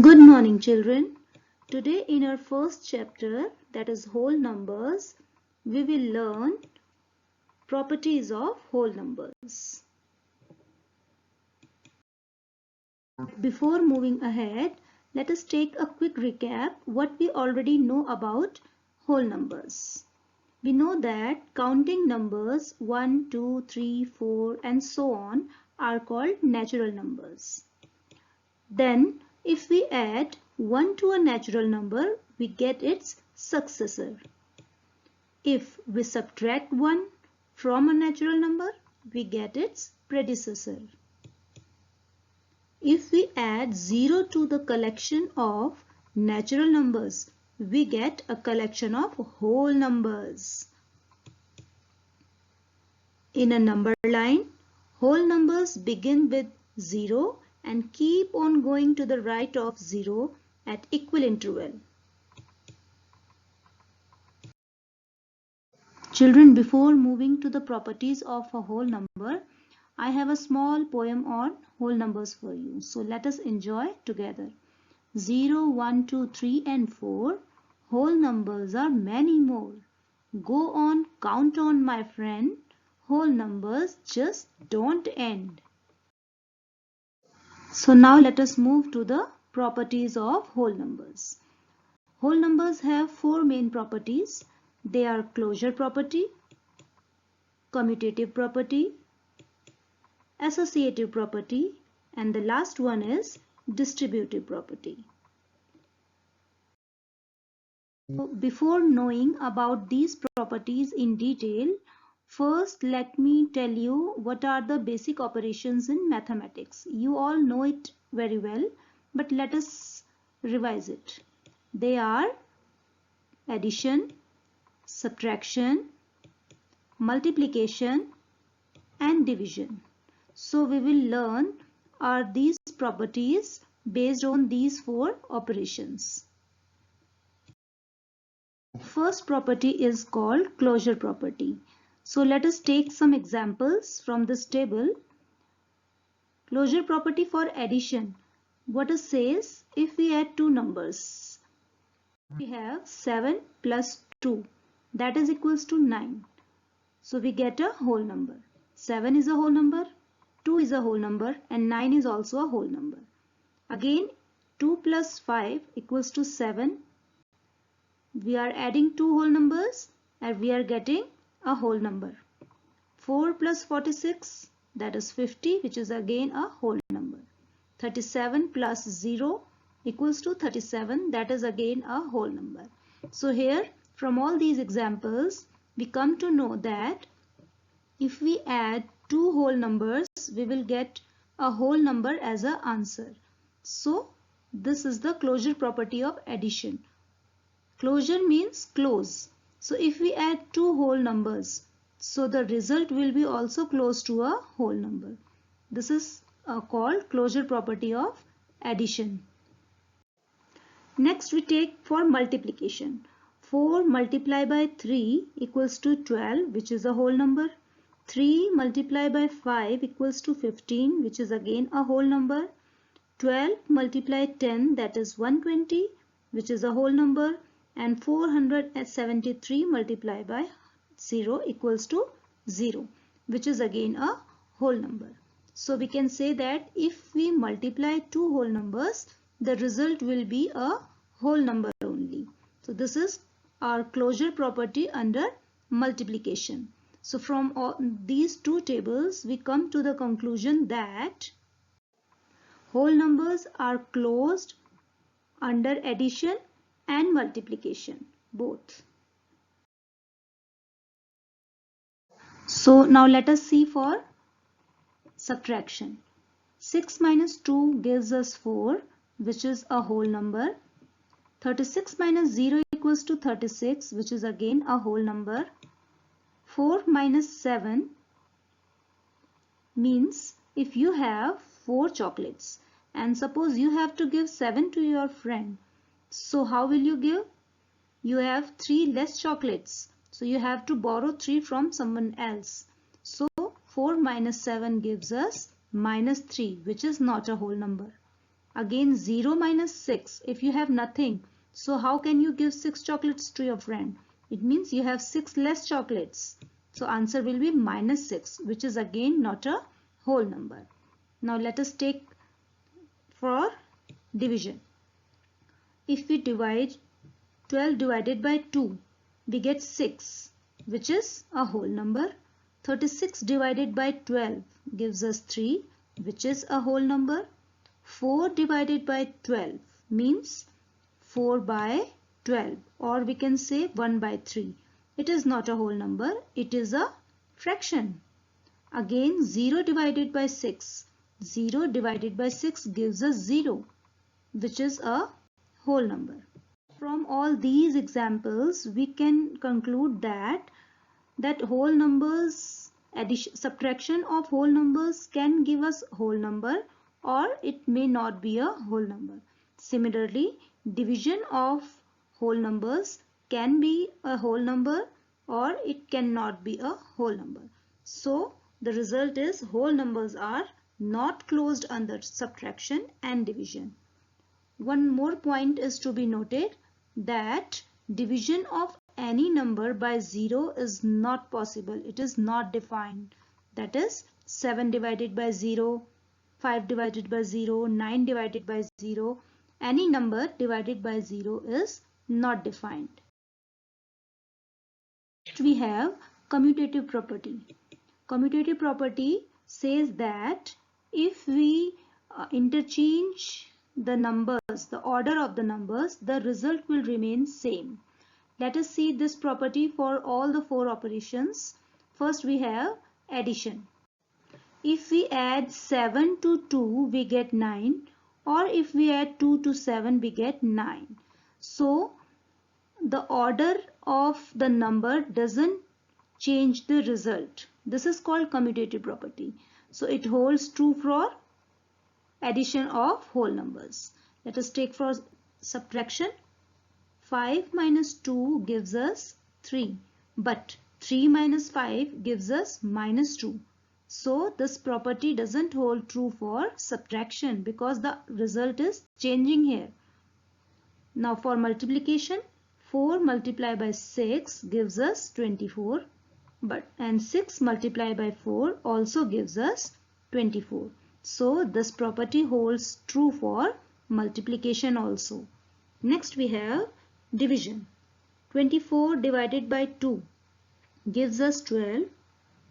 Good morning, children. Today in our first chapter, that is whole numbers, we will learn properties of whole numbers. Before moving ahead, let us take a quick recap what we already know about whole numbers. We know that counting numbers 1, 2, 3, 4 and so on are called natural numbers. Then if we add 1 to a natural number, we get its successor. If we subtract 1 from a natural number, we get its predecessor. If we add 0 to the collection of natural numbers, we get a collection of whole numbers. In a number line, whole numbers begin with 0 and keep on going to the right of 0 at equal interval. Children, before moving to the properties of a whole number, I have a small poem on whole numbers for you. So let us enjoy together. 0, 1, 2, 3 and 4. Whole numbers are many more. Go on, count on, my friend. Whole numbers just don't end. So now let us move to the properties of whole numbers. Whole numbers have four main properties. They are closure property, commutative property, associative property, and the last one is distributive property. So before knowing about these properties in detail, first let me tell you what are the basic operations in mathematics. You all know it very well, but let us revise it. They are addition, subtraction, multiplication and division. So we will learn are these properties based on these four operations. First property is called closure property. So let us take some examples from this table. Closure property for addition. What it says, if we add two numbers, we have 7 plus 2, that is equals to 9. So we get a whole number. 7 is a whole number, 2 is a whole number and 9 is also a whole number. Again 2 plus 5 equals to 7. We are adding two whole numbers and we are getting a whole number. 4 plus 46, that is 50, which is again a whole number. 37 plus 0 equals to 37, that is again a whole number. So here from all these examples we come to know that if we add two whole numbers, we will get a whole number as an answer. So this is the closure property of addition. Closure means close. So if we add two whole numbers, so the result will be also close to a whole number. This is called closure property of addition. Next we take for multiplication. 4 multiplied by 3 equals to 12, which is a whole number. 3 multiplied by 5 equals to 15, which is again a whole number. 12 multiplied 10, that is 120, which is a whole number. And 473 multiplied by 0 equals to 0, which is again a whole number. So we can say that if we multiply two whole numbers, the result will be a whole number only. So this is our closure property under multiplication. So from all these two tables, we come to the conclusion that whole numbers are closed under addition and multiplication, both. So now let us see for subtraction. 6 minus 2 gives us 4, which is a whole number. 36 minus 0 equals to 36, which is again a whole number. 4 minus 7 means if you have 4 chocolates and suppose you have to give 7 to your friend, so how will you give? You have 3 less chocolates, so you have to borrow 3 from someone else. So 4 minus 7 gives us minus 3, which is not a whole number. Again 0 minus 6. If you have nothing, so how can you give 6 chocolates to your friend? It means you have 6 less chocolates. So answer will be minus 6, which is again not a whole number. Now let us take for division. If we divide 12 divided by 2, we get 6, which is a whole number. 36 divided by 12 gives us 3, which is a whole number. 4 divided by 12 means 4 by 12, or we can say 1 by 3. It is not a whole number, it is a fraction. Again 0 divided by 6. 0 divided by 6 gives us 0, which is a whole number. From all these examples, we can conclude that whole numbers, subtraction of whole numbers can give us whole number, or it may not be a whole number. Similarly, division of whole numbers can be a whole number, or it cannot be a whole number. So the result is whole numbers are not closed under subtraction and division. One more point is to be noted, that division of any number by 0 is not possible. It is not defined. That is 7 divided by 0, 5 divided by 0, 9 divided by 0. Any number divided by 0 is not defined. Next we have commutative property. Commutative property says that if we interchange the numbers, the order of the numbers, the result will remain same. Let us see this property for all the 4 operations. First we have addition. If we add 7 to 2, we get 9, or if we add 2 to 7, we get 9. So the order of the number doesn't change the result. This is called commutative property. So it holds true for addition of whole numbers. Let us take for subtraction. 5 minus 2 gives us 3, but 3 minus 5 gives us minus 2. So this property doesn't hold true for subtraction because the result is changing here. Now for multiplication, 4 multiplied by 6 gives us 24, and 6 multiplied by 4 also gives us 24. So this property holds true for multiplication also. Next we have division. 24 divided by 2 gives us 12,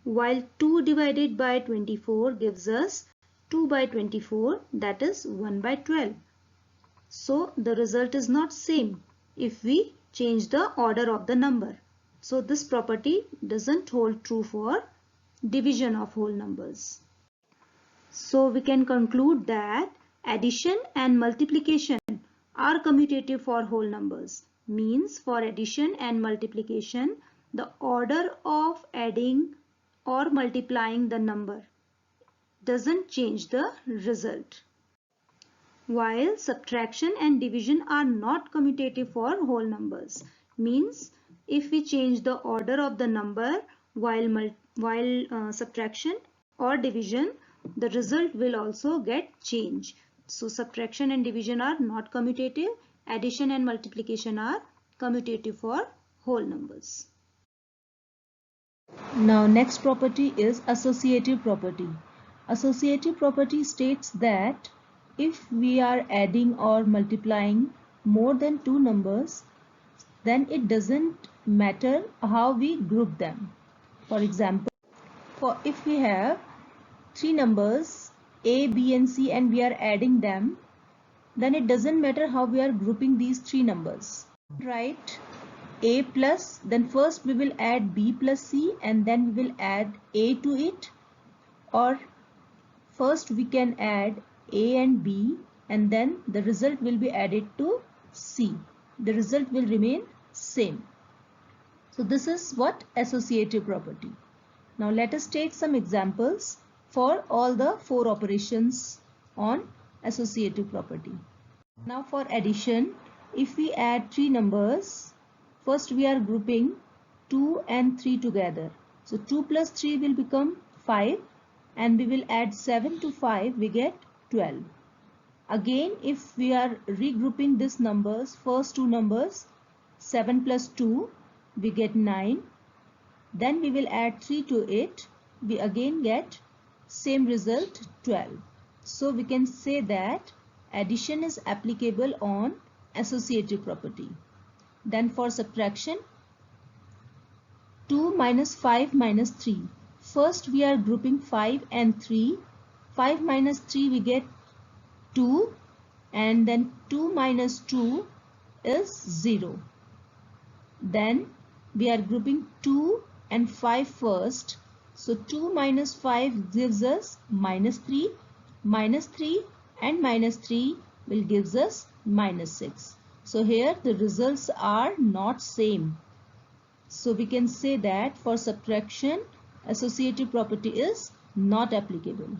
while 2 divided by 24 gives us 2 by 24, that is 1 by 12. So the result is not same if we change the order of the number. So this property doesn't hold true for division of whole numbers. So we can conclude that addition and multiplication are commutative for whole numbers. Means for addition and multiplication, the order of adding or multiplying the number doesn't change the result. While subtraction and division are not commutative for whole numbers. Means if we change the order of the number while subtraction or division, the result will also get changed. So subtraction and division are not commutative. Addition and multiplication are commutative for whole numbers. Now next property is associative property. Associative property states that if we are adding or multiplying more than 2 numbers, then it doesn't matter how we group them. For example, if we have 3 numbers A, B and C and we are adding them, then it doesn't matter how we are grouping these 3 numbers. Right? A plus, then first we will add B plus C and then we will add A to it, or first we can add A and B and then the result will be added to C. The result will remain same. So this is what associative property. Now let us take some examples for all the 4 operations on associative property. Now for addition, if we add 3 numbers, first we are grouping 2 and 3 together. So 2 plus 3 will become 5 and we will add 7 to 5, we get 12. Again, if we are regrouping these numbers, first two numbers, 7 plus 2, we get 9. Then we will add 3 to it. We again get same result, 12. So we can say that addition is applicable on associative property. Then for subtraction, 2 minus 5 minus 3. First we are grouping 5 and 3. 5 minus 3 we get 2, and then 2 minus 2 is 0. Then we are grouping 2 and 5 first. So 2 minus 5 gives us minus 3. Minus 3 and minus 3 will gives us minus 6. So here the results are not same. So we can say that for subtraction, associative property is not applicable.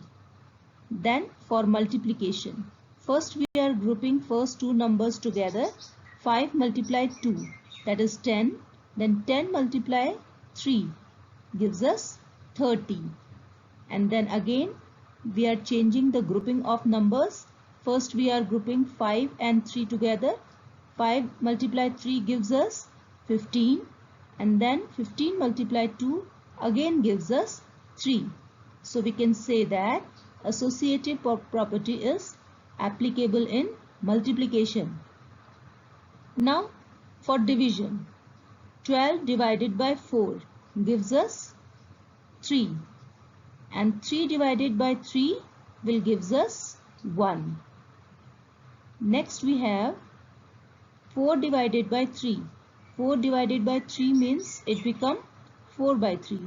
Then for multiplication, first we are grouping first two numbers together. 5 multiplied 2, that is 10. Then 10 multiplied 3 gives us 30. And then again we are changing the grouping of numbers. First we are grouping 5 and 3 together. 5 multiplied 3 gives us 15. And then 15 multiplied 2 again gives us 3. So we can say that associative property is applicable in multiplication. Now for division, 12 divided by 4 gives us 3, and 3 divided by 3 will gives us 1. Next we have 4 divided by 3. 4 divided by 3 means it become 4 by 3.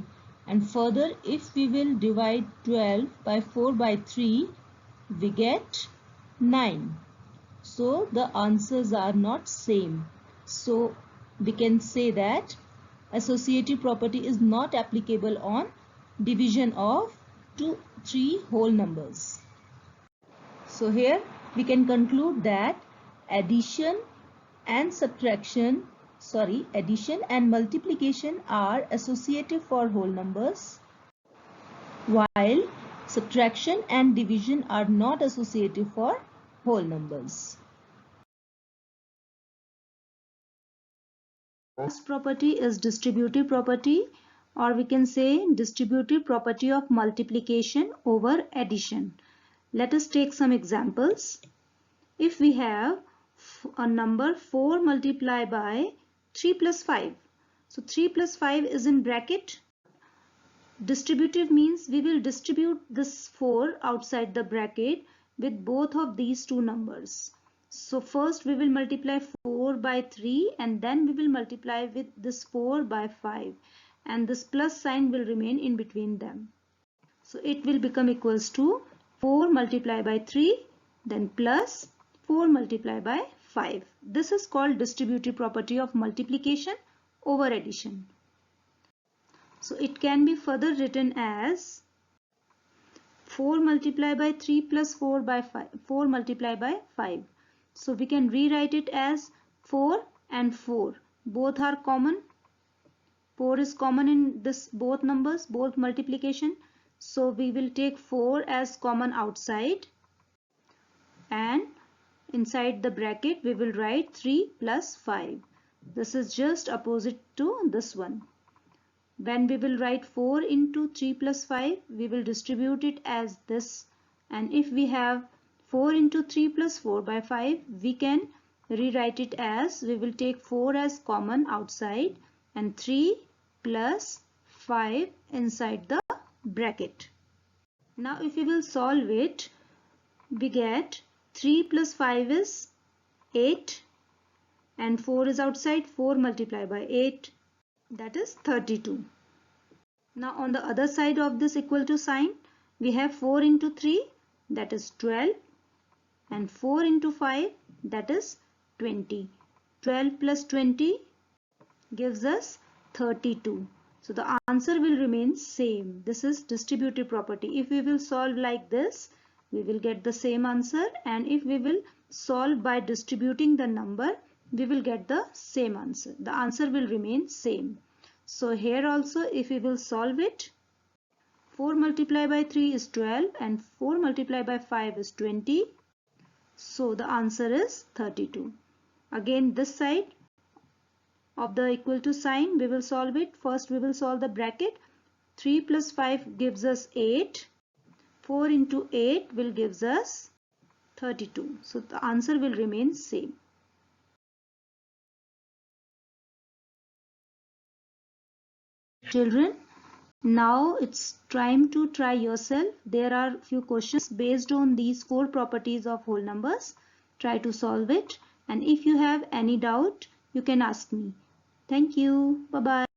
And further, if we will divide 12 by 4 by 3, we get 9. So the answers are not same. So we can say that associative property is not applicable on division of 2, 3 whole numbers. So here we can conclude that addition and multiplication are associative for whole numbers, while subtraction and division are not associative for whole numbers. Last property is distributive property, or we can say distributive property of multiplication over addition. Let us take some examples. If we have a number 4 multiplied by 3 plus 5. So 3 plus 5 is in bracket. Distributive means we will distribute this 4 outside the bracket with both of these two numbers. So first we will multiply 4 by 3 and then we will multiply with this 4 by 5, and this plus sign will remain in between them. So it will become equals to 4 multiplied by 3 then plus 4 multiplied by 5. This is called distributive property of multiplication over addition. So it can be further written as 4 multiplied by 3 plus 4 by 5, 4 multiplied by 5. So we can rewrite it as 4 and 4. Both are common. 4 is common in this both numbers, both multiplication. So we will take 4 as common outside, and inside the bracket we will write 3 plus 5. This is just opposite to this one. When we will write 4 into 3 plus 5, we will distribute it as this. And if we have 4 into 3 plus 4 by 5, we can rewrite it as, we will take 4 as common outside and 3 plus 5 inside the bracket. Now if we will solve it, we get 3 plus 5 is 8 and 4 is outside. 4 multiplied by 8, that is 32. Now on the other side of this equal to sign, we have 4 into 3, that is 12, and 4 into 5, that is 20. 12 plus 20 gives us 32. So the answer will remain same. This is distributive property. If we will solve like this, we will get the same answer, and if we will solve by distributing the number, we will get the same answer. The answer will remain same. So here also if we will solve it, 4 multiplied by 3 is 12 and 4 multiplied by 5 is 20. So the answer is 32. Again, this side of the equal to sign, we will solve it. First, we will solve the bracket. 3 plus 5 gives us 8. 4 into 8 will gives us 32. So the answer will remain same. Children, now it's time to try yourself. There are few questions based on these 4 properties of whole numbers. Try to solve it. And if you have any doubt, you can ask me. Thank you. Bye-bye.